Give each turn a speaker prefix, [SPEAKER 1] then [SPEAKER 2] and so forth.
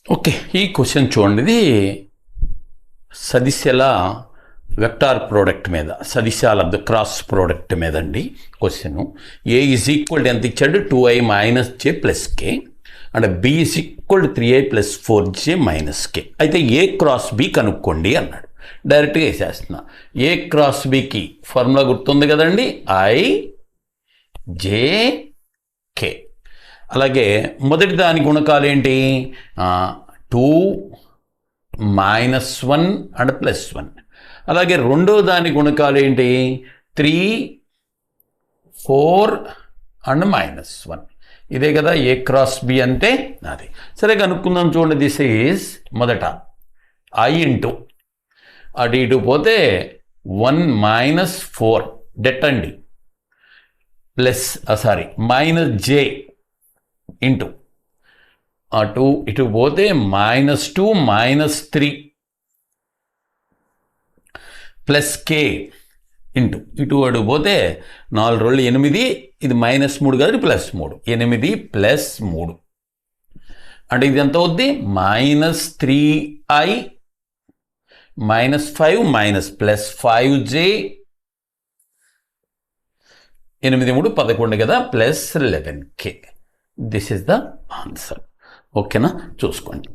[SPEAKER 1] Okay, ఈ question చూడండి. ఇది సదిశల వెక్టార్ ప్రోడక్ట్ మీద, సదిశాల క్రాస్ ప్రోడక్ట్ మీద అండి question. A is equal to ఎంత ఇచ్చాడు, 2i minus J plus K, and B is equal to 3i plus 4j minus K. అయితే ఏ క్రాస్ బి కనుక్కోండి అన్నాడు. డైరెక్ట్గా వేసేస్తున్నా. ఏ క్రాస్ బికి ఫార్ములా గుర్తుంది కదండి, ఐ జే కే. అలాగే మొదటి దాని గుణకాలు ఏంటి, 2 -1 అండ్ +1. అలాగే రెండో దాని గుణకాలు ఏంటి, 3 4 అండ్ -1. ఇదే కదా ఏ క్రాస్ బి అంటే అది. సరే కనుక్కుందాం చూడండి. దిస్ ఈజ్ మొదట ఐ ఇంటూ అటు ఇటు పోతే 1 - 4 డెట్ అండి, ప్లస్ -j ఇంటూ అటు ఇటు పోతే -2 -3 ప్లస్ కే ఇంటూ ఇటు అటు పోతే 4 2 8, ఇది -3 కాదు +3, 8 + 3 అంటే ఇది ఎంత అవుద్ది, -3i -5 +5j 8 3 11 కదా, +11k. This is the answer. ఓకేనా, చూసుకోండి.